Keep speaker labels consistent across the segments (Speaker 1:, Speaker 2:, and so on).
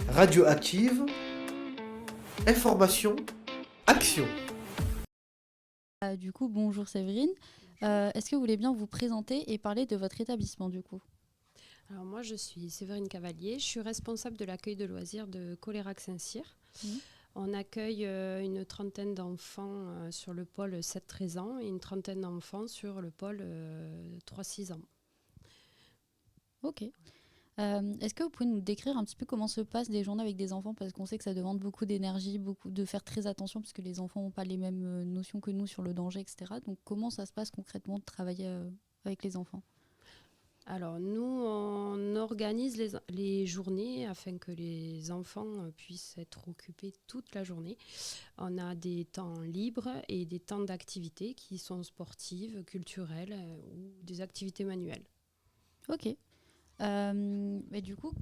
Speaker 1: Radioactive, information, action.
Speaker 2: Du coup, bonjour Séverine. Est-ce que vous voulez bien vous présenter et parler de votre établissement du coup?
Speaker 3: Alors moi, je suis Séverine Cavalier, je suis responsable de l'accueil de loisirs de Colérac-Saint-Cyr. On accueille une trentaine d'enfants sur le pôle 7-13 ans et une trentaine d'enfants sur le pôle 3-6 ans.
Speaker 2: Ok. Est-ce que vous pouvez nous décrire un petit peu comment se passent des journées avec des enfants? Parce qu'on sait que ça demande beaucoup d'énergie, beaucoup de faire très attention, parce que les enfants n'ont pas les mêmes notions que nous sur le danger, etc. Donc comment ça se passe concrètement de travailler avec les enfants?
Speaker 3: Alors nous, on organise les journées afin que les enfants puissent être occupés toute la journée. On a des temps libres et des temps d'activités qui sont sportives, culturelles ou des activités manuelles.
Speaker 2: Ok. Mais du coup,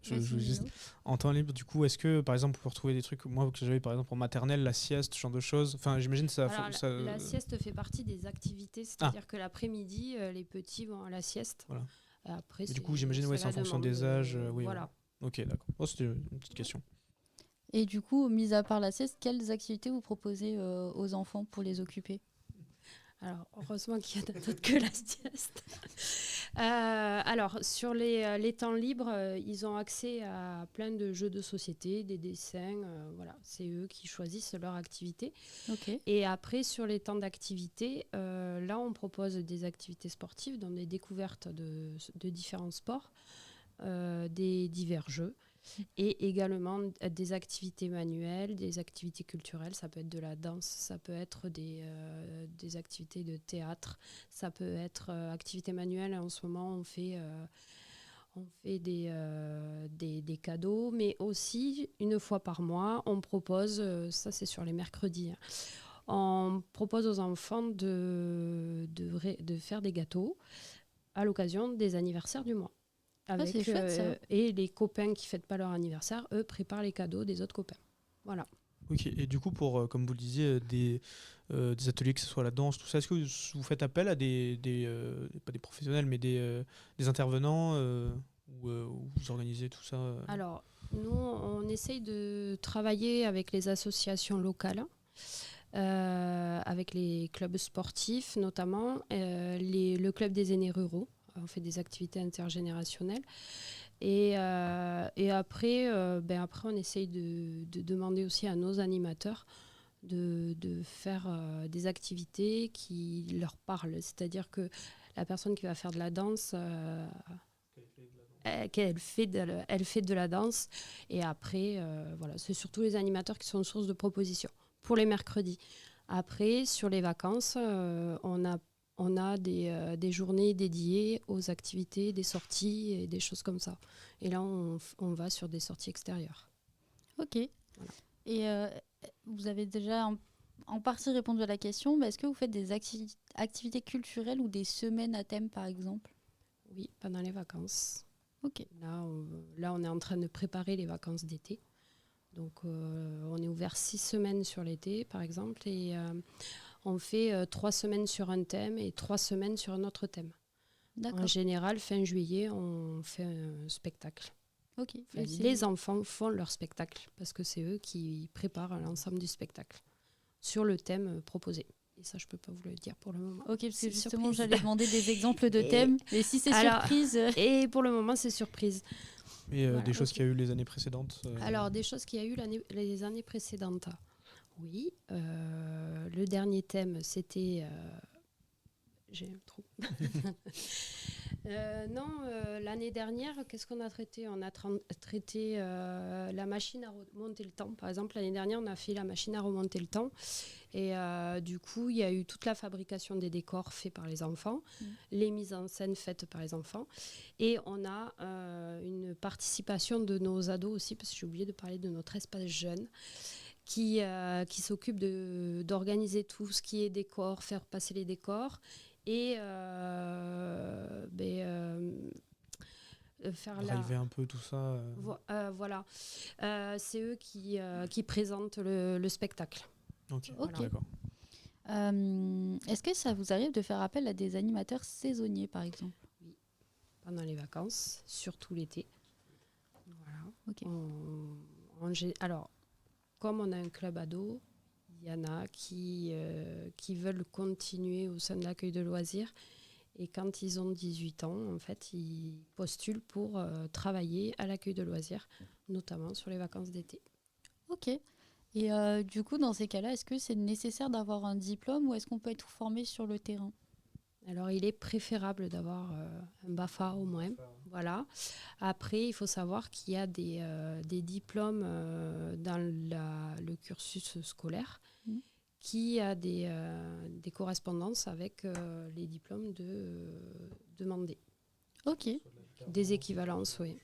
Speaker 4: Juste, en temps libre, du coup, est-ce que, par exemple, on peut retrouver des trucs, moi, que j'avais, par exemple, en maternelle, la sieste, ce genre de choses. Enfin, j'imagine que ça...
Speaker 3: Alors, la sieste fait partie des activités, c'est-à-dire que l'après-midi, les petits vont à la sieste.
Speaker 4: Voilà.
Speaker 3: Après,
Speaker 4: du coup, j'imagine, c'est en fonction des âges. Oui, voilà. Ok, d'accord. Oh, c'était une petite question.
Speaker 2: Et du coup, mis à part la sieste, quelles activités vous proposez aux enfants pour les occuper?
Speaker 3: Alors, heureusement qu'il y en a d'autres que la sieste. Alors, sur les temps libres, ils ont accès à plein de jeux de société, des dessins. Voilà, c'est eux qui choisissent leur activité.
Speaker 2: Okay.
Speaker 3: Et après, sur les temps d'activité, là, on propose des activités sportives, donc des découvertes de différents sports, des divers jeux. Et également des activités manuelles, des activités culturelles, ça peut être de la danse, ça peut être des activités de théâtre, ça peut être activités manuelles. En ce moment, on fait des cadeaux, mais aussi, une fois par mois, on propose, ça c'est sur les mercredis, on propose aux enfants de faire des gâteaux à l'occasion des anniversaires du mois.
Speaker 2: C'est chouette, ça.
Speaker 3: Et les copains qui ne fêtent pas leur anniversaire, eux, préparent les cadeaux des autres copains. Voilà.
Speaker 4: Ok, et du coup, pour, comme vous le disiez, des ateliers, que ce soit la danse, tout ça, est-ce que vous faites appel à pas des professionnels, mais des intervenants où vous organisez tout ça
Speaker 3: Alors, nous, on essaye de travailler avec les associations locales, avec les clubs sportifs notamment, le club des aînés ruraux. On fait des activités intergénérationnelles. Et après, on essaye de demander aussi à nos animateurs de faire des activités qui leur parlent. C'est-à-dire que la personne qui va faire de la danse, elle fait de la danse. Et après, voilà, c'est surtout les animateurs qui sont une source de propositions pour les mercredis. Après, sur les vacances, on a des journées dédiées aux activités, des sorties et des choses comme ça. Et là, on va sur des sorties extérieures.
Speaker 2: Ok. Voilà. Et vous avez déjà en partie répondu à la question, mais est-ce que vous faites des activités culturelles ou des semaines à thème, par exemple?
Speaker 3: Oui, pendant les vacances.
Speaker 2: Ok.
Speaker 3: Là, on est en train de préparer les vacances d'été. Donc, on est ouvert 6 semaines sur l'été, par exemple, et on fait 3 semaines sur un thème et 3 semaines sur un autre thème. D'accord. En général, fin juillet, on fait un spectacle.
Speaker 2: Ok.
Speaker 3: Enfin, les enfants font leur spectacle parce que c'est eux qui préparent l'ensemble du spectacle sur le thème proposé. Et ça, je ne peux pas vous le dire pour le moment.
Speaker 2: Ok, parce que justement, j'allais demander des exemples de thèmes, mais si c'est surprise...
Speaker 3: Et pour le moment, c'est surprise.
Speaker 4: Et voilà, des choses qu'il y a eu les années précédentes
Speaker 3: Alors, des choses qu'il y a eu les années précédentes. Oui, le dernier thème, c'était... J'ai un trou. L'année dernière, qu'est-ce qu'on a traité? On a traité la machine à remonter le temps. Par exemple, l'année dernière, on a fait la machine à remonter le temps. Et du coup, il y a eu toute la fabrication des décors faits par les enfants, les mises en scène faites par les enfants. Et on a une participation de nos ados aussi, parce que j'ai oublié de parler de notre espace jeune, qui s'occupe d'organiser tout ce qui est décor, faire passer les décors. Et faire
Speaker 4: driver un peu tout ça.
Speaker 3: Voilà. C'est eux qui présentent le spectacle.
Speaker 4: Ok,
Speaker 3: voilà.
Speaker 4: D'accord.
Speaker 2: Est-ce que ça vous arrive de faire appel à des animateurs saisonniers, par exemple?
Speaker 3: Oui, pendant les vacances, surtout l'été. Voilà.
Speaker 2: Ok.
Speaker 3: Alors, comme on a un club ado, il y en a qui veulent continuer au sein de l'accueil de loisirs. Et quand ils ont 18 ans, en fait, ils postulent pour travailler à l'accueil de loisirs, notamment sur les vacances d'été.
Speaker 2: Ok. Et du coup, dans ces cas-là, est-ce que c'est nécessaire d'avoir un diplôme ou est-ce qu'on peut être formé sur le terrain?
Speaker 3: Alors, il est préférable d'avoir un BAFA au moins. Voilà. Après, il faut savoir qu'il y a des diplômes dans le cursus scolaire qui a des correspondances avec les diplômes demandés.
Speaker 2: Ok.
Speaker 3: Des équivalences, oui.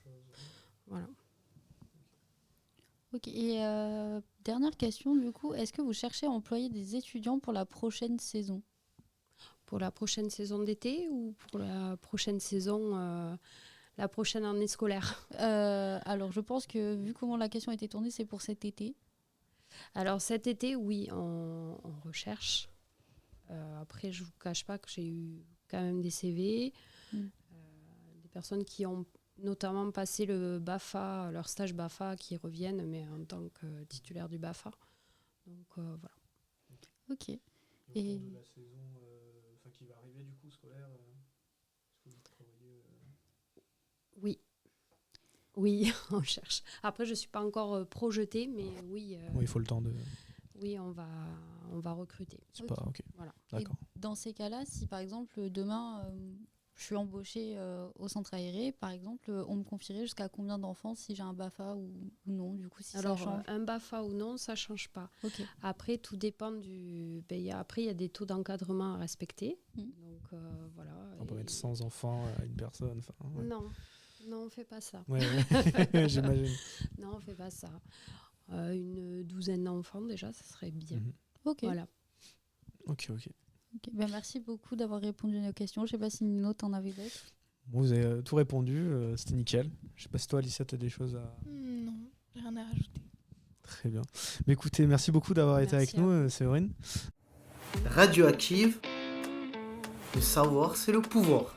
Speaker 3: Voilà.
Speaker 2: Ok. Et dernière question, du coup, est-ce que vous cherchez à employer des étudiants pour la prochaine saison?
Speaker 3: Pour la prochaine saison d'été ou pour la prochaine saison, la prochaine année scolaire?
Speaker 2: Alors, je pense que vu comment la question a été tournée, c'est pour cet été.
Speaker 3: Alors cet été, oui, on recherche. Après, je ne vous cache pas que j'ai eu quand même des CV, des personnes qui ont notamment passé le BAFA, leur stage BAFA, qui reviennent, mais en tant que titulaire du BAFA. Donc voilà.
Speaker 2: Ok.
Speaker 4: Et de la saison qui va arriver du coup scolaire, est-ce que vous prévoyez
Speaker 3: Oui, on cherche. Après, je ne suis pas encore projetée, mais oui.
Speaker 4: il faut le temps de.
Speaker 3: Oui, on va recruter.
Speaker 4: C'est pas ok.
Speaker 3: Voilà.
Speaker 4: D'accord.
Speaker 2: Et dans ces cas-là, si par exemple demain je suis embauchée au centre aéré, par exemple, on me confierait jusqu'à combien d'enfants si j'ai un BAFA ou non, du coup, si
Speaker 3: Alors,
Speaker 2: ça change?
Speaker 3: un BAFA ou non, ça ne change pas.
Speaker 2: Ok.
Speaker 3: Après, tout dépend du. Après, il y a des taux d'encadrement à respecter. Donc, voilà.
Speaker 4: On peut mettre 100 enfants à une personne. Ouais.
Speaker 3: Non, on ne fait pas ça.
Speaker 4: Ouais, j'imagine.
Speaker 3: Non, on ne fait pas ça. Une douzaine d'enfants, déjà, ça serait bien.
Speaker 2: Ok.
Speaker 3: Voilà.
Speaker 2: Ok. Ben, merci beaucoup d'avoir répondu à nos questions. Je ne sais pas si Nino t'en avait d'autres.
Speaker 4: Bon, vous avez tout répondu, c'était nickel. Je sais pas si toi, Alicia, tu as des choses à.
Speaker 5: Non, j'ai rien à rajouter.
Speaker 4: Très bien. Mais écoutez, merci beaucoup d'avoir été avec
Speaker 3: Merci à
Speaker 4: nous, Séverine.
Speaker 1: Radioactive, le savoir c'est le pouvoir.